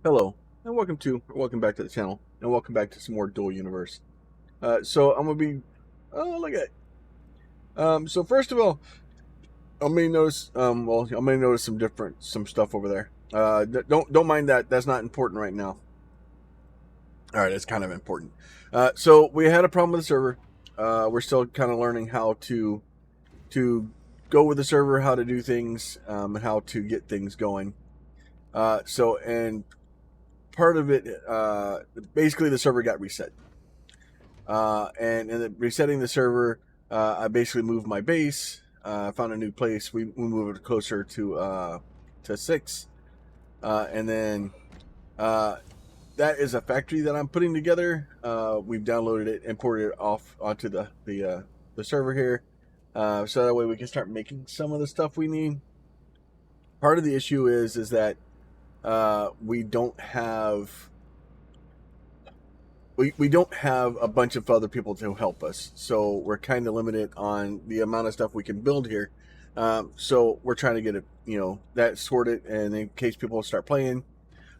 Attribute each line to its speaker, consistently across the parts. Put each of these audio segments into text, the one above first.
Speaker 1: Hello, and welcome back to the channel, and welcome back to some more Dual Universe. So I'm gonna be, oh look at, so first of all, I may notice, I may notice some stuff over there. Don't mind that. That's not important right now. All right, it's kind of important. So we had a problem with the server. We're still kind of learning how to go with the server, how to do things, and how to get things going. And part of it, basically, the server got reset. And in resetting the server, I basically moved my base. Found a new place. We moved it closer to 6, and then that is a factory that I'm putting together. We've downloaded it, imported it off onto the server here, so that way we can start making some of the stuff we need. Part of the issue is that we don't have we don't have a bunch of other people to help us, so we're kind of limited on the amount of stuff we can build here. So we're trying to get it, that sorted, and in case people start playing,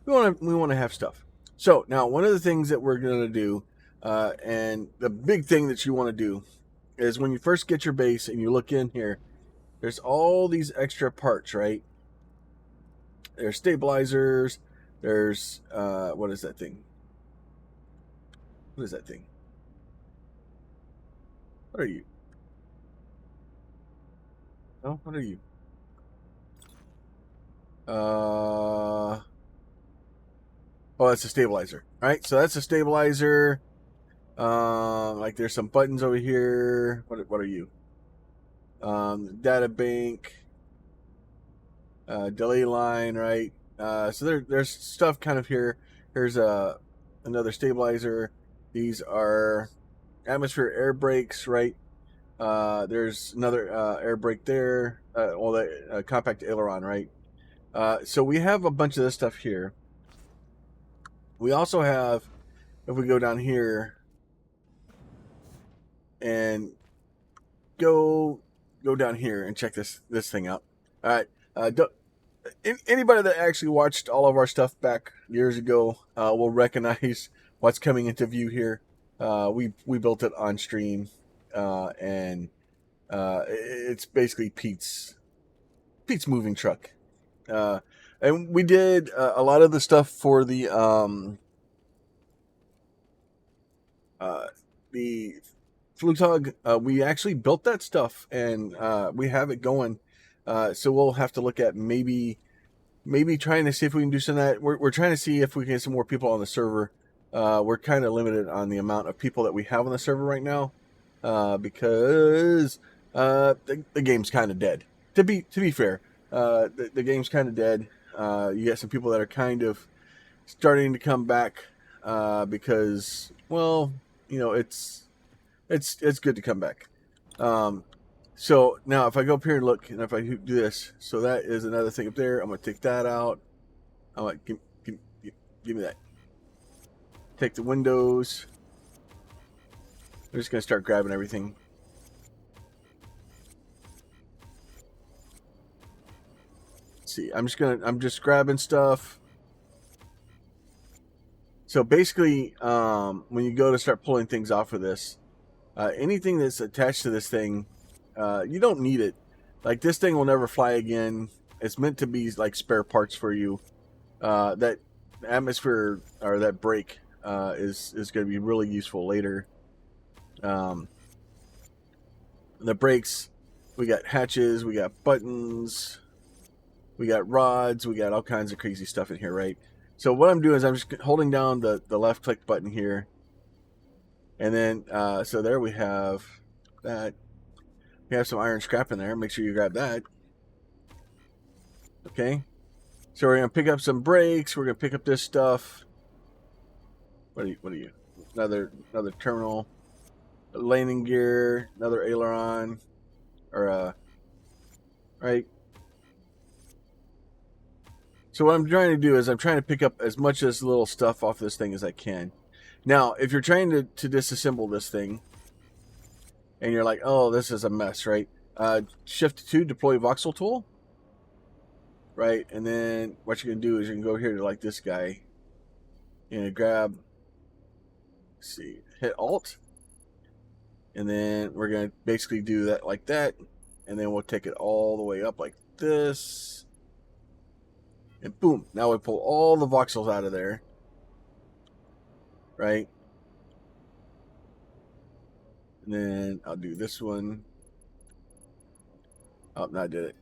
Speaker 1: we want to have stuff. So now one of the things that we're going to do, and the big thing that you want to do, is when you first get your base and you look in here, there's all these extra parts, right? There's stabilizers. There's what is that thing? What is that thing? What are you? Oh, what are you? Oh, that's a stabilizer. All right, so that's a stabilizer. Like there's some buttons over here. What are you? Data bank, delay line, right? So there's stuff kind of here. Here's another stabilizer. These are atmosphere air brakes, right? There's another air brake there. The compact aileron, right? So we have a bunch of this stuff here. We also have, if we go down here and go down here and check this thing out. All right. Anybody that actually watched all of our stuff back years ago will recognize what's coming into view here. We built it on stream, and it's basically Pete's moving truck. And we did a lot of the stuff for the Flutog. We actually built that stuff, and we have it going. So we'll have to look at maybe trying to see if we can do some of that. We're trying to see if we can get some more people on the server. We're kind of limited on the amount of people that we have on the server right now, because the game's kind of dead. To be fair, the game's kind of dead. You got some people that are kind of starting to come back, because, well, it's good to come back. So now if I go up here and look, and if I do this, so that is another thing up there. I'm going to take that out. I'm like, give me that. Take the windows. I'm just going to start grabbing everything. Let's see. I'm just grabbing stuff. So basically, when you go to start pulling things off of this, anything that's attached to this thing, you don't need it. Like, this thing will never fly again. It's meant to be like spare parts for you. That atmosphere, or that brake, is going to be really useful later. The brakes, we got hatches, we got buttons, we got rods, we got all kinds of crazy stuff in here, right? So what I'm doing is I'm just holding down the left click button here, and then so there we have that. We have some iron scrap in there. Make sure you grab that. Okay. So we're gonna pick up some brakes. We're gonna pick up this stuff. What are you? Another terminal, landing gear, another aileron, or right. So what I'm trying to do is I'm trying to pick up as much of this little stuff off this thing as I can. Now, if you're trying to disassemble this thing, and you're like, oh, this is a mess, right? Shift 2, deploy voxel tool, right? And then what you're gonna do is you can go here to like this guy, You're gonna grab, let's see, hit Alt, and then we're gonna basically do that like that, and then we'll take it all the way up like this, and boom, now we pull all the voxels out of there, right? And then I'll do this one. Oh, no, I did it.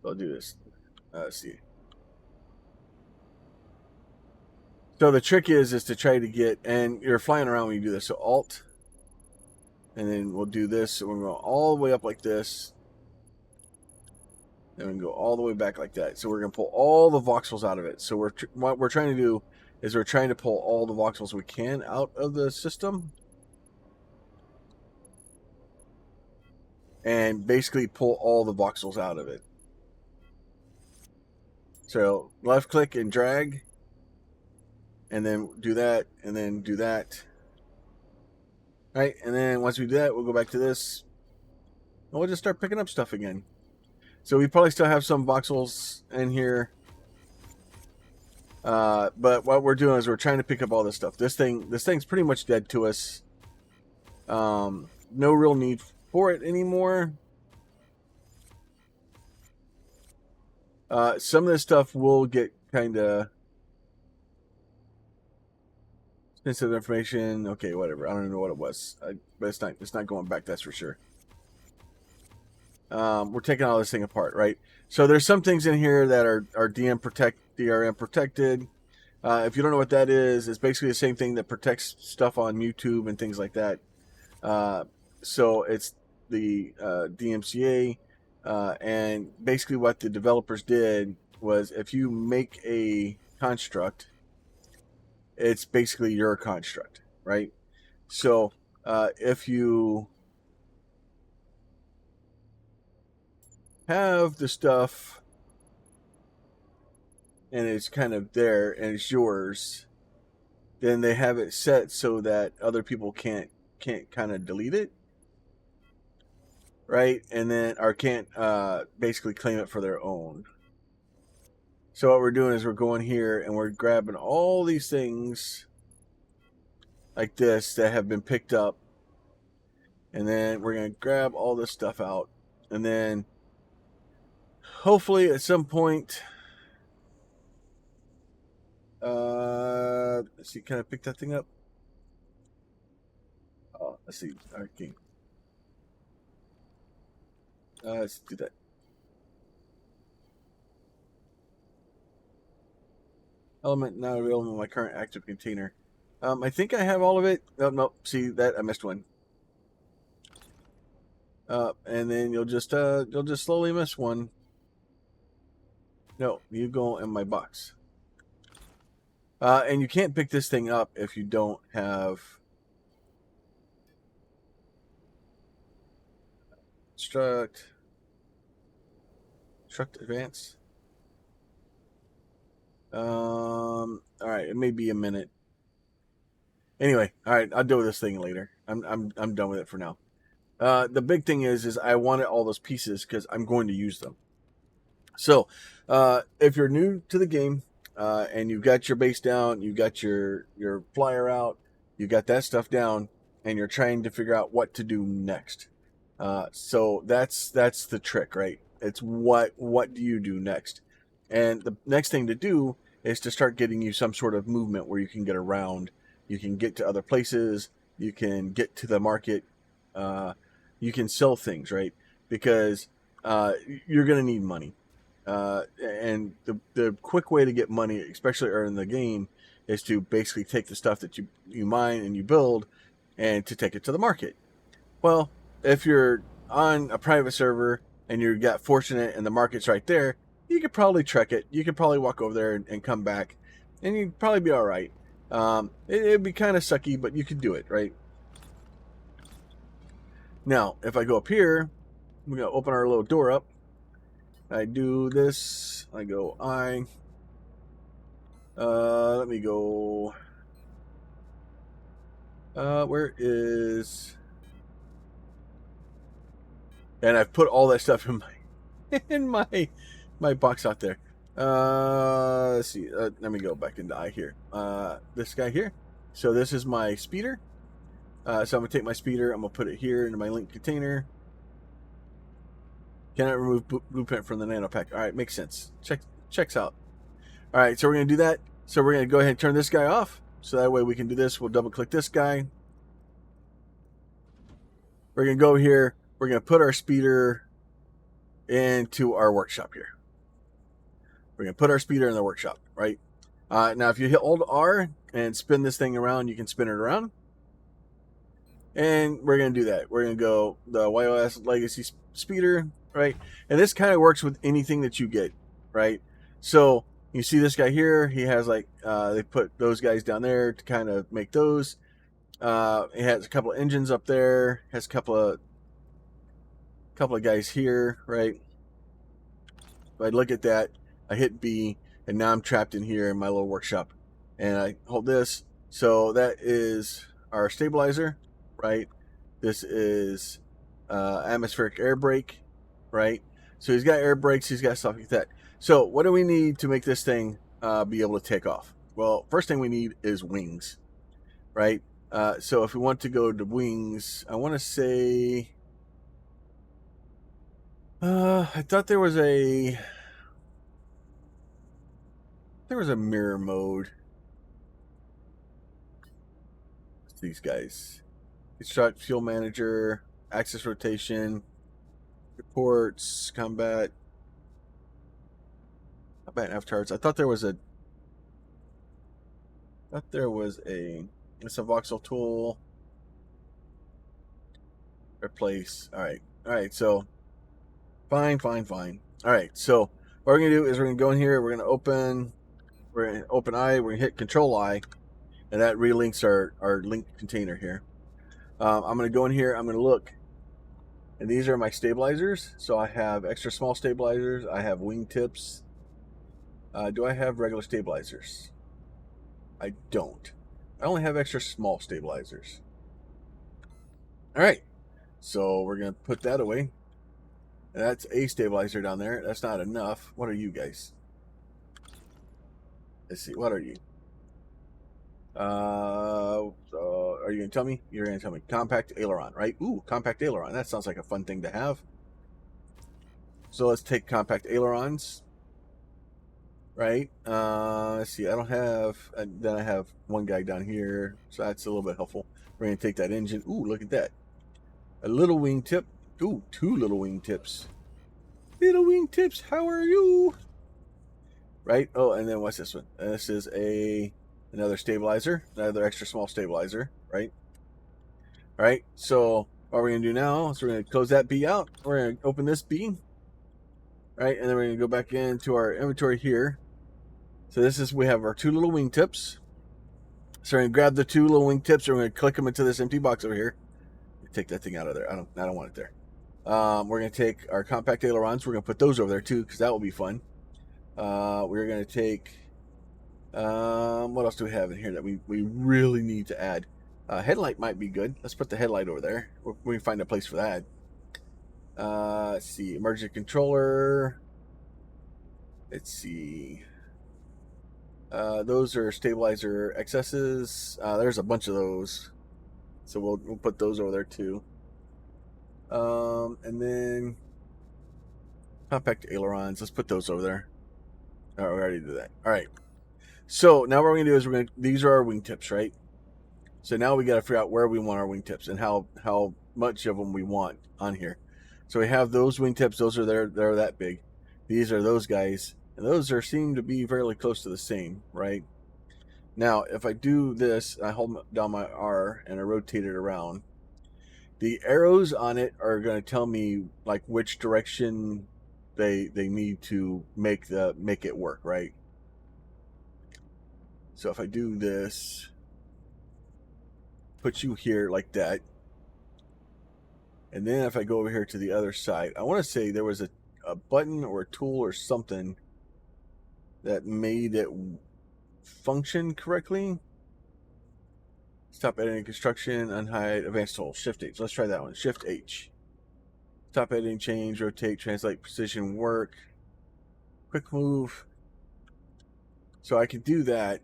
Speaker 1: I'll do this. Let's see. So the trick is to try to get, and you're flying around when you do this. So Alt, and then we'll do this. So we're going to go all the way up like this. Then we can go all the way back like that. So we're going to pull all the voxels out of it. So what we're trying to do is we're trying to pull all the voxels we can out of the system. And basically pull all the voxels out of it. So left click and drag. And then do that, and then do that. Right, and then once we do that, we'll go back to this. And we'll just start picking up stuff again. So we probably still have some voxels in here. But what we're doing is we're trying to pick up all this stuff. This thing's pretty much dead to us. No real need for it anymore. Some of this stuff will get kind of sensitive information. Okay, whatever. I don't even know what it was. But it's not going back, that's for sure. We're taking all this thing apart, right? So there's some things in here that are DRM protected. If you don't know what that is, it's basically the same thing that protects stuff on YouTube and things like that. So it's the DMCA, and basically what the developers did was if you make a construct, it's basically your construct, right? So if you have the stuff and it's kind of there and it's yours, then they have it set so that other people can't kind of delete it, right? And then or can't basically claim it for their own. So what we're doing is we're going here and we're grabbing all these things like this that have been picked up, and then we're going to grab all this stuff out, and then hopefully at some point, let's see, can I pick that thing up? Oh, let's see. Okay. Let's do that. Element not available in my current active container. I think I have all of it. Oh, no, see that I missed one. And then you'll just slowly miss one. No, you go in my box. And you can't pick this thing up if you don't have construct advance. All right, it may be a minute. Anyway, all right, I'll deal with this thing later. I'm done with it for now. The big thing is I wanted all those pieces because I'm going to use them. So, if you're new to the game and you've got your base down, you've got your flyer out, you got that stuff down, and you're trying to figure out what to do next. So that's the trick, right? It's what do you do next? And the next thing to do is to start getting you some sort of movement where you can get around, you can get to other places, you can get to the market, you can sell things, right? Because you're going to need money. And the quick way to get money, especially early in the game, is to basically take the stuff that you mine and you build and to take it to the market. Well, if you're on a private server and you got fortunate and the market's right there, you could probably trek it. You could probably walk over there and come back, and you'd probably be all right. It'd be kind of sucky, but you could do it, right? Now, if I go up here, we're going to open our little door up. I do this. I go let me go. Where is? And I've put all that stuff in my my box out there. Let's see. Let me go back into I here. This guy here. So this is my speeder. So I'm gonna take my speeder. I'm gonna put it here into my link container. Cannot remove blueprint from the nano pack. All right, makes sense. Checks out. All right, so we're gonna do that. So we're gonna go ahead and turn this guy off. So that way we can do this. We'll double click this guy. We're gonna go here. We're gonna put our speeder into our workshop here. We're gonna put our speeder in the workshop, right? Now, if you hit Alt R and spin this thing around, you can spin it around. And we're going to do that. We're going to go the YOS Legacy Speeder, right? And this kind of works with anything that you get, right? So you see this guy here. He has like, they put those guys down there to kind of make those. It has a couple of engines up there. Has a couple of guys here, right? If I look at that, I hit B, and now I'm trapped in here in my little workshop. And I hold this. So that is our stabilizer, right? This is atmospheric air brake, right? So he's got air brakes, he's got stuff like that. So what do we need to make this thing be able to take off? Well, first thing we need is wings, right? So if we want to go to wings, I want to say, I thought there was a mirror mode. What's these guys? Construct, fuel manager, axis rotation, reports, combat F charts. I thought there was a. It's a voxel tool. Replace. All right. So, fine. All right. So what we're gonna do is we're gonna go in here. We're gonna open I. We're gonna hit Control I, and that relinks our link container here. I'm gonna go in here. I'm gonna look, and these are my stabilizers. So I have extra small stabilizers. I have wingtips. Do I have regular stabilizers? I don't. I only have extra small stabilizers. All right. So we're gonna put that away. That's a stabilizer down there. That's not enough. What are you guys? Let's see. What are you? Are you gonna tell me? You're gonna tell me compact aileron, right? Ooh, compact aileron. That sounds like a fun thing to have. So let's take compact ailerons, right? Let's see. I don't have. Then I have one guy down here, so that's a little bit helpful. We're gonna take that engine. Ooh, look at that. A little wingtip. Ooh, two little wingtips. Little wingtips. How are you? Right. Oh, and then what's this one? This is another stabilizer, another extra small stabilizer, right? All right, so what we're going to do now is we're going to close that B out. We're going to open this B, right? And then we're going to go back into our inventory here. So we have our two little wingtips. So we're going to grab the two little wingtips. We're going to click them into this empty box over here. Take that thing out of there. I don't want it there. We're going to take our compact ailerons. We're going to put those over there too, because that will be fun. We're going to take... what else do we have in here that we really need to add? Headlight might be good. Let's put the headlight over there. We can find a place for that. Let's see. Emergency controller. Let's see. Those are stabilizer excesses. There's a bunch of those. So we'll put those over there too. And then compact ailerons. Let's put those over there. All right, we already did that. All right. So now what we're gonna do is these are our wingtips, right? So now we got to figure out where we want our wingtips and how much of them we want on here. So we have those wingtips. Those are they're that big. These are those guys, and those seem to be fairly close to the same, right? Now, if I do this, I hold down my R and I rotate it around. The arrows on it are going to tell me like which direction they need to make it work, right? So if I do this, put you here like that, and then if I go over here to the other side, I want to say there was a button or a tool or something that made it function correctly. Stop editing construction, unhide, advanced tool, Shift H. Let's try that one. Shift H. Stop editing, change, rotate, translate, precision work, quick move. So I could do that.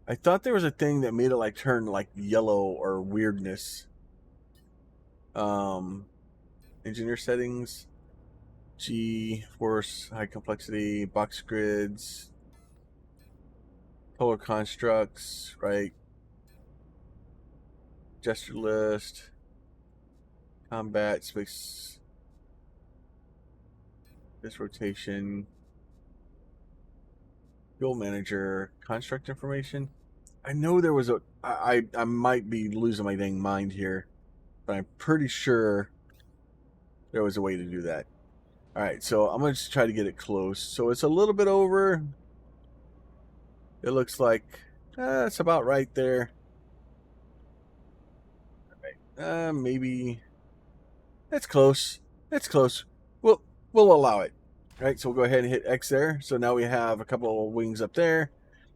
Speaker 1: I thought there was a thing that made it like turn like yellow or weirdness. Engineer settings, G, force, high complexity, box grids, polar constructs, right? Gesture list, combat, space, this rotation, fuel manager, construct information. I know there was I might be losing my dang mind here, but I'm pretty sure there was a way to do that. All right, so I'm going to just try to get it close. So it's a little bit over. It looks like it's about right there. All right. Maybe it's close. It's close. We'll allow it. All right, so we'll go ahead and hit X there. So now we have a couple of wings up there.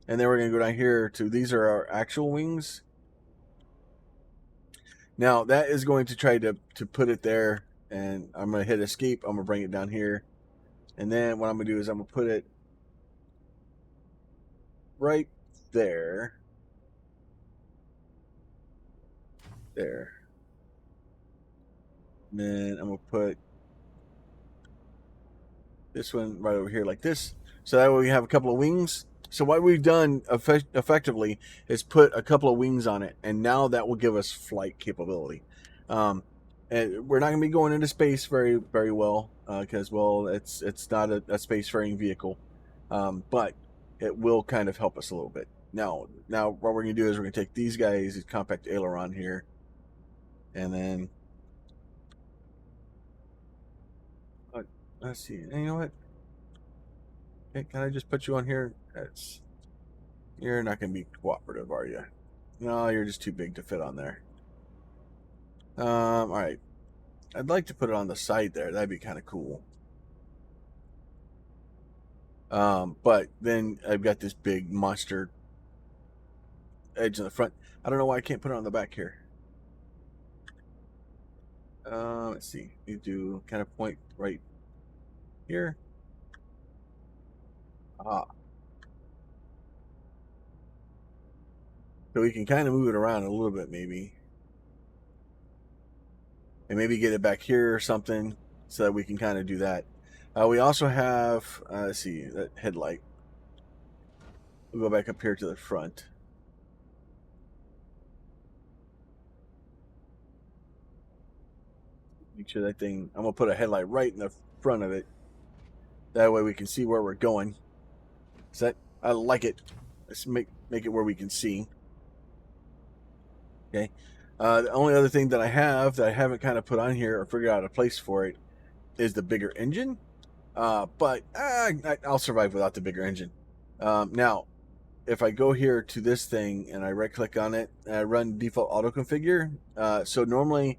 Speaker 1: And then we're going to go down here to, these are our actual wings. Now that is going to try to put it there. And I'm going to hit escape. I'm going to bring it down here. And then what I'm going to do is I'm going to put it right there. There. And then I'm going to put this one right over here like this. So that way we have a couple of wings. So what we've done effectively is put a couple of wings on it, and now that will give us flight capability. And we're not going to be going into space very well because it's not a spacefaring vehicle, but it will kind of help us a little bit. Now what we're going to do is we're going to take these guys, these compact aileron here, and then let's see. And you know what? Hey, can I just put you on here? You're not going to be cooperative, are you? No, you're just too big to fit on there. All right. I'd like to put it on the side there. That'd be kind of cool. But then I've got this big monster edge in the front. I don't know why I can't put it on the back here. Let's see. You do kind of point right here. So we can kind of move it around a little bit, maybe. And maybe get it back here or something so that we can kind of do that. We also have, let's see, that headlight. We'll go back up here to the front. Make sure that thing, I'm going to put a headlight right in the front of it. That way we can see where we're going. I like it. Let's make it where we can see. Okay. The only other thing that I haven't kind of put on here or figured out a place for it is the bigger engine. But I'll survive without the bigger engine. Now, if I go here to this thing and I right click on it and I run default auto configure. So normally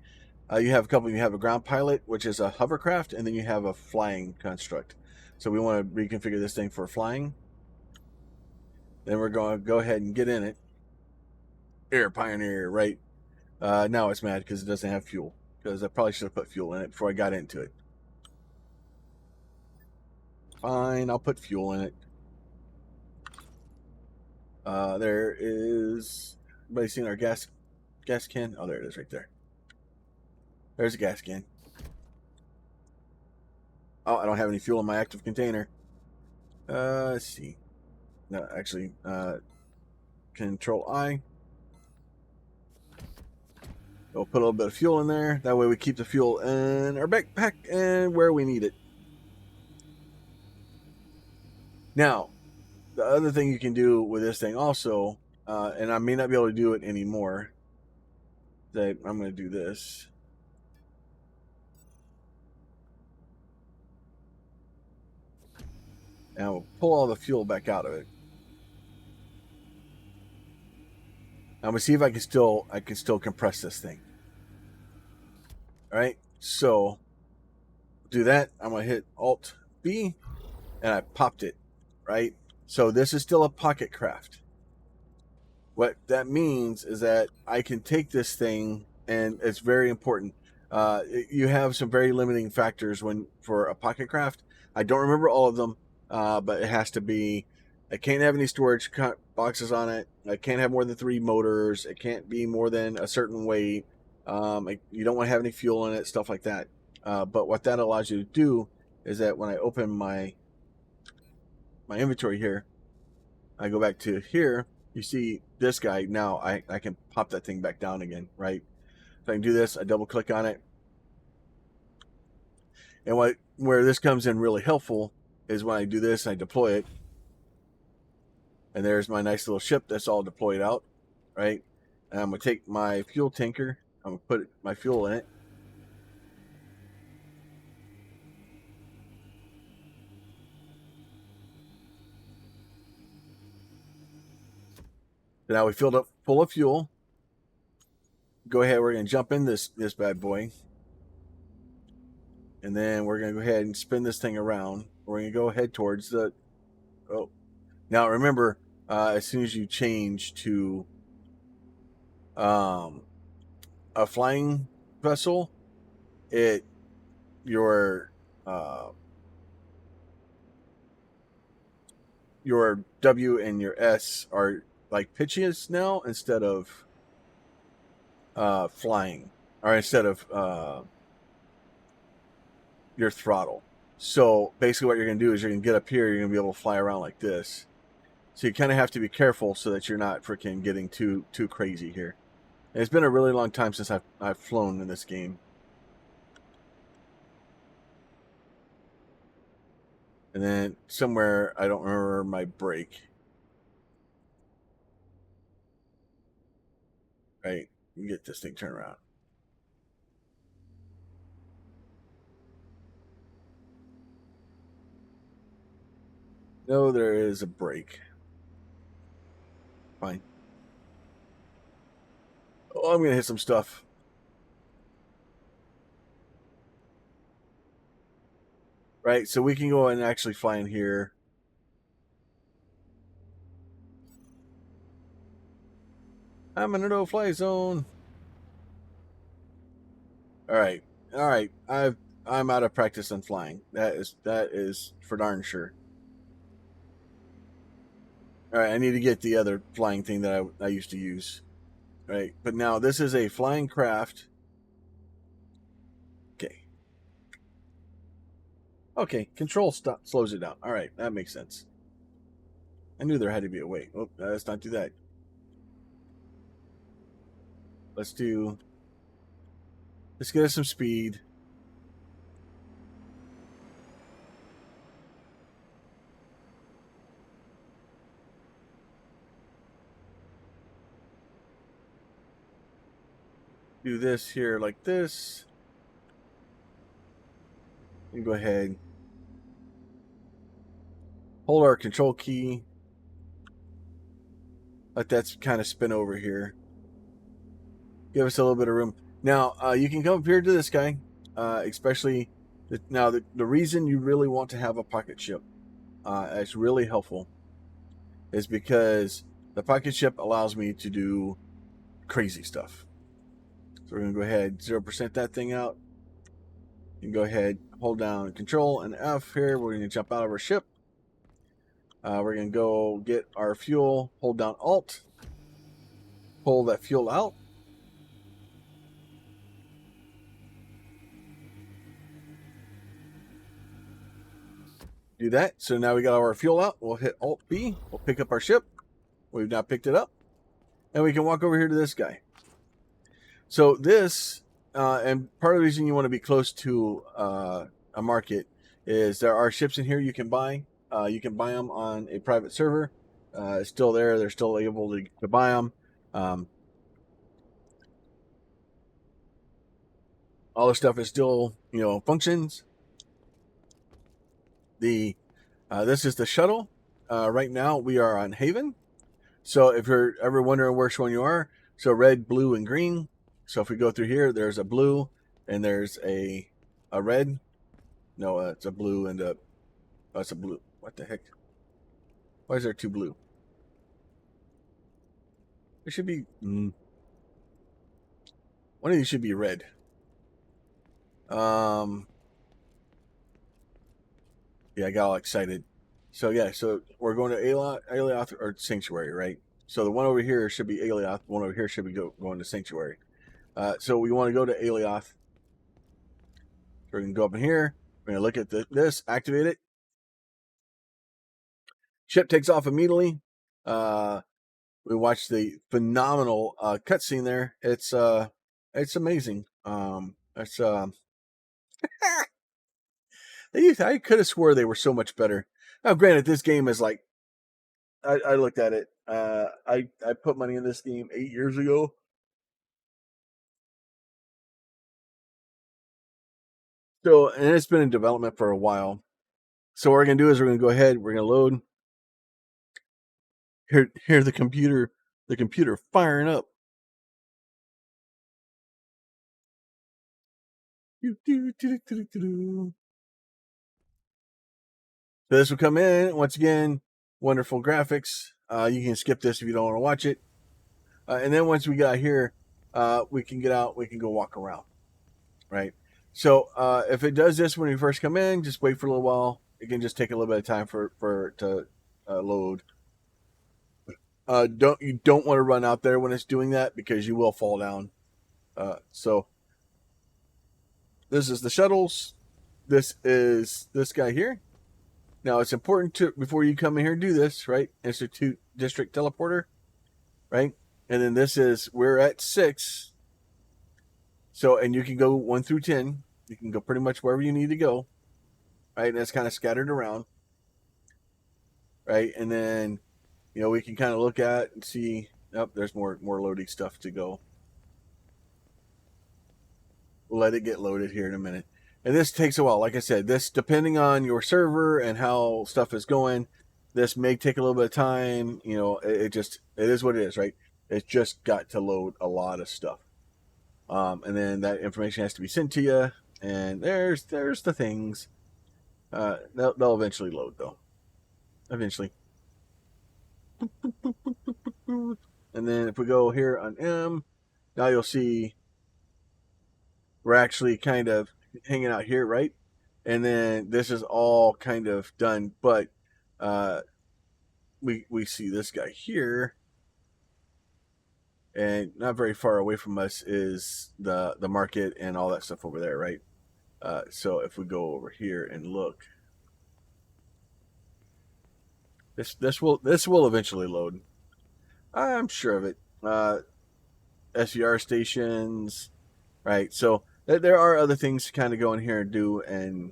Speaker 1: you have a ground pilot, which is a hovercraft, and then you have a flying construct. So we want to reconfigure this thing for flying. Then we're going to go ahead and get in it. Air Pioneer, right? Now it's mad because it doesn't have fuel. Because I probably should have put fuel in it before I got into it. Fine, I'll put fuel in it. There is... Everybody seen our gas can? Oh, there it is right there. There's a gas can. Oh, I don't have any fuel in my active container. Let's see. No, actually, Control I. We'll put a little bit of fuel in there. That way we keep the fuel in our backpack and where we need it. Now, the other thing you can do with this thing also, and I may not be able to do it anymore, that I'm going to do this. And we'll pull all the fuel back out of it. I'm gonna see if I can still compress this thing. All right, so do that. I'm gonna hit Alt B, and I popped it. Right, so this is still a pocket craft. What that means is that I can take this thing, and it's very important. You have some very limiting factors for a pocket craft. I don't remember all of them, but it has to be I can't have any storage boxes on it. I can't have more than 3 motors. It can't be more than a certain weight. You don't want to have any fuel in it, stuff like that. But what that allows you to do is that when I open my inventory here, I go back to here, you see this guy. Now I can pop that thing back down again, right? If I can do this, I double click on it. And where this comes in really helpful is when I do this, I deploy it. And there's my nice little ship that's all deployed out, right? And I'm going to take my fuel tanker. I'm going to put my fuel in it. So now we filled up full of fuel. Go ahead, we're going to jump in this bad boy. And then we're going to go ahead and spin this thing around. We're going to go ahead towards the... Oh. Now remember, as soon as you change to a flying vessel, your W and your S are like pitches now instead of flying, or instead of your throttle. So basically what you're going to do is you're going to get up here, you're going to be able to fly around like this. So you kind of have to be careful so that you're not freaking getting too crazy here. And it's been a really long time since I've flown in this game. And then somewhere, I don't remember my brake. Right, you get this thing turned around. No, there is a brake. Fine. Oh, I'm going to hit some stuff. Right, so we can go and actually fly in here. I'm in a no-fly zone. All right. I'm out of practice on flying. That is for darn sure. All right, I need to get the other flying thing that I used to use. Right, but now this is a flying craft. Okay, control slows it down. All right, that makes sense. I knew there had to be a way. Oh, let's not do that. Let's get us some speed. Do this here like this. And go ahead. Hold our control key. Let that kind of spin over here. Give us a little bit of room. Now, you can come up here to this guy, especially... Now, the reason you really want to have a pocket ship, it's really helpful, is because the pocket ship allows me to do crazy stuff. So we're going to go ahead, 0% that thing out. You can go ahead, hold down Control and F here. We're going to jump out of our ship. We're going to go get our fuel, hold down Alt, pull that fuel out. Do that. So now we got our fuel out. We'll hit Alt B. We'll pick up our ship. We've now picked it up. And we can walk over here to this guy. So this, and part of the reason you want to be close to a market is there are ships in here you can buy. You can buy them on a private server. It's still there. They're still able to buy them. All the stuff is still, functions. This is the shuttle. Right now we are on Haven. So if you're ever wondering which one you are, so red, blue, and green. So if we go through here, there's a blue and there's a red. No, it's a blue and it's a blue. What the heck? Why is there two blue? There should be one of these should be red. Yeah, I got all excited. So yeah, so we're going to Alioth or Sanctuary, right? So the one over here should be Alioth. The one over here should be going to Sanctuary. So we want to go to Alioth. So we're going to go up in here. We're going to look at this, activate it. Ship takes off immediately. We watched the phenomenal cutscene there. It's amazing. It's I could have swore they were so much better. Now, granted, this game is like I looked at it. I put money in this game 8 years ago. So, and it's been in development for a while. So what we're gonna do is we're gonna go ahead. We're gonna load. Hear the computer firing up. So this will come in once again. Wonderful graphics. You can skip this if you don't want to watch it. And then once we got here, we can get out. We can go walk around. Right. So if it does this when you first come in, just wait for a little while. It can just take a little bit of time for it to load. You don't want to run out there when it's doing that because you will fall down. So this is the shuttles. This is this guy here. Now it's important to before you come in here and do this, right? Institute District Teleporter, right? And then this is we're at 6. So and you can go 1 through 10. You can go pretty much wherever you need to go, right? And it's kind of scattered around, right? And then we can kind of look at and see. Oh, there's more loading stuff to go. We'll let it get loaded here in a minute. And this takes a while. Like I said, this depending on your server and how stuff is going, this may take a little bit of time. It is what it is, right? It's just got to load a lot of stuff. And then that information has to be sent to you. And there's the things. They'll eventually load though. Eventually. And then if we go here on M, now you'll see we're actually kind of hanging out here, right? And then this is all kind of done, but we see this guy here, and not very far away from us is the market and all that stuff over there, right? So if we go over here and look, this will eventually load. I'm sure of it. SVR stations, right? So there are other things to kind of go in here and do and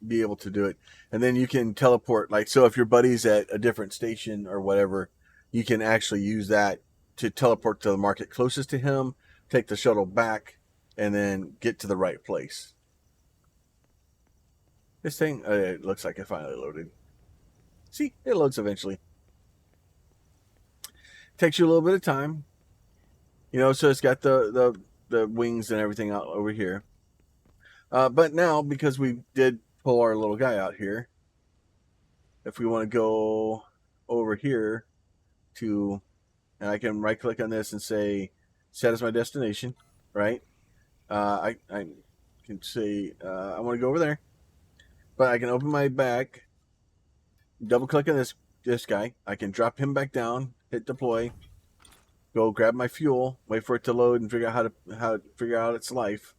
Speaker 1: be able to do it. And then you can teleport, like, so if your buddy's at a different station or whatever, you can actually use that to teleport to the market closest to him, take the shuttle back, and then get to the right place. This thing, it looks like it finally loaded. See, it loads eventually. Takes you a little bit of time. So it's got the wings and everything out over here. But now, because we did pull our little guy out here, if we want to go over here to, and I can right click on this and say, set as my destination, right? I can say, I want to go over there, but I can open my back, double click on this guy. I can drop him back down, hit deploy, go grab my fuel, wait for it to load and figure out how to figure out its life.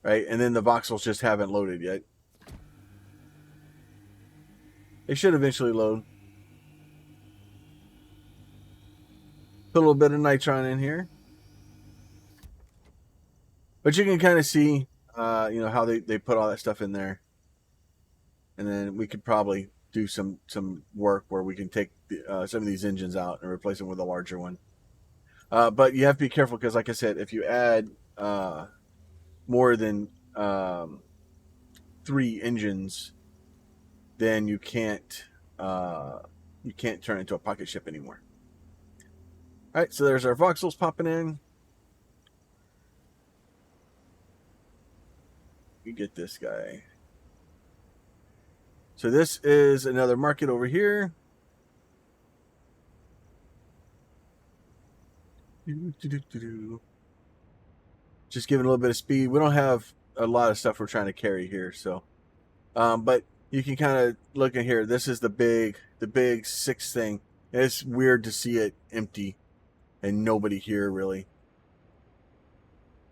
Speaker 1: Right, and then the voxels just haven't loaded yet. They should eventually load. Put a little bit of nitron in here. But you can kind of see, how they put all that stuff in there. And then we could probably do some work where we can take some of these engines out and replace them with a larger one. But you have to be careful because, like I said, if you add more than 3 engines, then you can't turn it into a pocket ship anymore. All right, so there's our voxels popping in. You get this guy. So this is another market over here. Just giving a little bit of speed. We don't have a lot of stuff we're trying to carry here, so. But you can kind of look in here. This is the big 6 thing. It's weird to see it empty and nobody here really,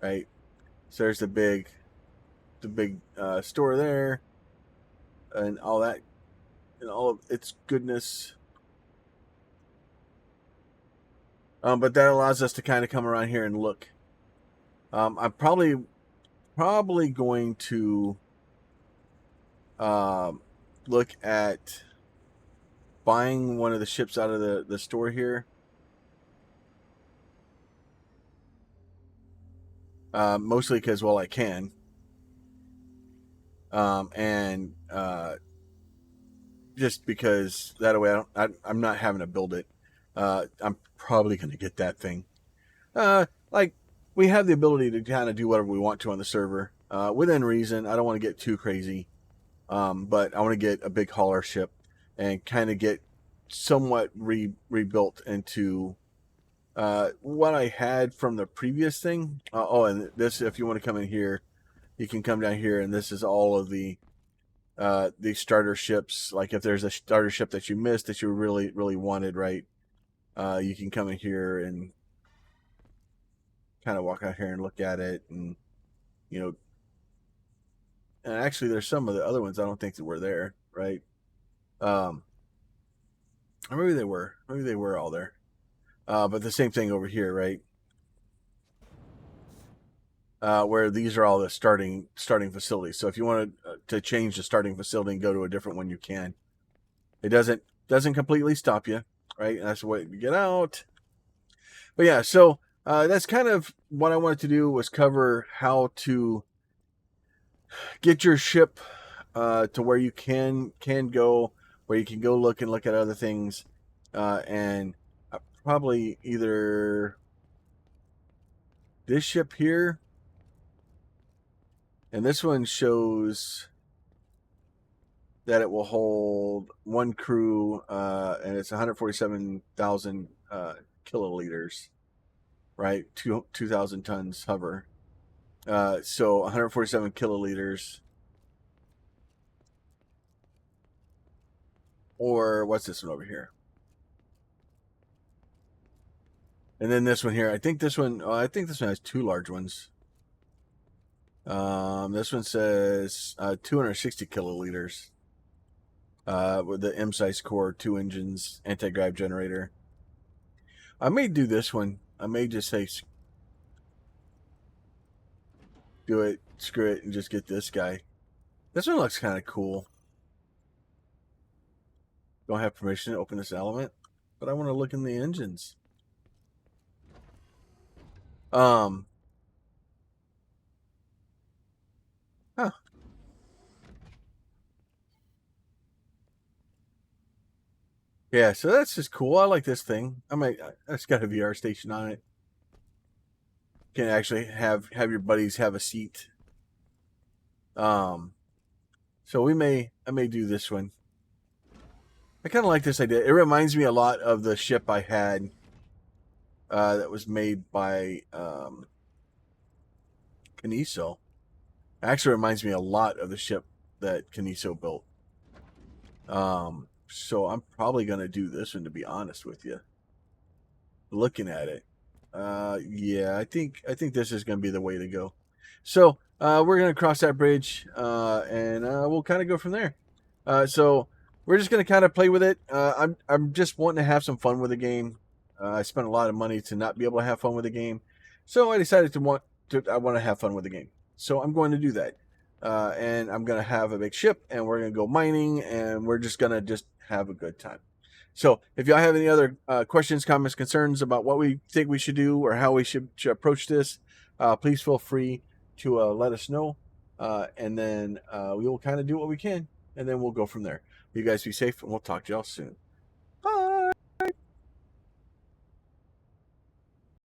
Speaker 1: right? So there's the big store there, and all that, and all of its goodness. But that allows us to kind of come around here and look. I'm probably going to look at buying one of the ships out of the store here. Mostly because, well, I can. And just because that way I'm not having to build it. I'm probably going to get that thing. Like, we have the ability to kind of do whatever we want to on the server, within reason. I don't want to get too crazy, but I want to get a big hauler ship and kind of get somewhat rebuilt into what I had from the previous thing. And this, if you want to come in here, you can come down here, and this is all of the starter ships. Like, if there's a starter ship that you missed that you really wanted, right? You can come in here and kind of walk out here and look at it, and and actually there's some of the other ones I don't think that were there, right? Or maybe they were all there. But the same thing over here, right? Where these are all the starting facilities. So if you wanted to change the starting facility and go to a different one, you can. It doesn't completely stop you, right? And that's the way you get out. But yeah, so that's kind of what I wanted to do, was cover how to get your ship to where you can go, where you can go look at other things, and probably either this ship here, and this one shows that it will hold 1 crew, and it's 147,000 kiloliters, right? 2,000 tons hover. So 147 kiloliters. Or what's this one over here? And then this one here. I think this one has 2 large ones. This one says 260 kiloliters. With the M-size core, 2 engines, anti-grav generator. I may do this one. I may just say do it, screw it, and just get this guy. This one looks kind of cool. Don't have permission to open this element, but I want to look in the engines. Huh. Yeah, so that's just cool. I like this thing. It's got a VR station on it. You can actually have your buddies have a seat. So I may do this one. I kind of like this idea. It reminds me a lot of the ship I had that was made by Kaniso. It actually reminds me a lot of the ship that Kaniso built. So I'm probably going to do this one, to be honest with you. Looking at it. Yeah, I think this is going to be the way to go. So we're going to cross that bridge, and we'll kind of go from there. So we're just going to kind of play with it. I'm just wanting to have some fun with the game. I spent a lot of money to not be able to have fun with the game, so I decided I want to have fun with the game. So I'm going to do that, and I'm going to have a big ship, and we're going to go mining, and we're just going to have a good time. So if y'all have any other questions, comments, concerns about what we think we should do or how we should approach this, please feel free to let us know, and then we will kind of do what we can, and then we'll go from there. You guys be safe, and we'll talk to y'all soon.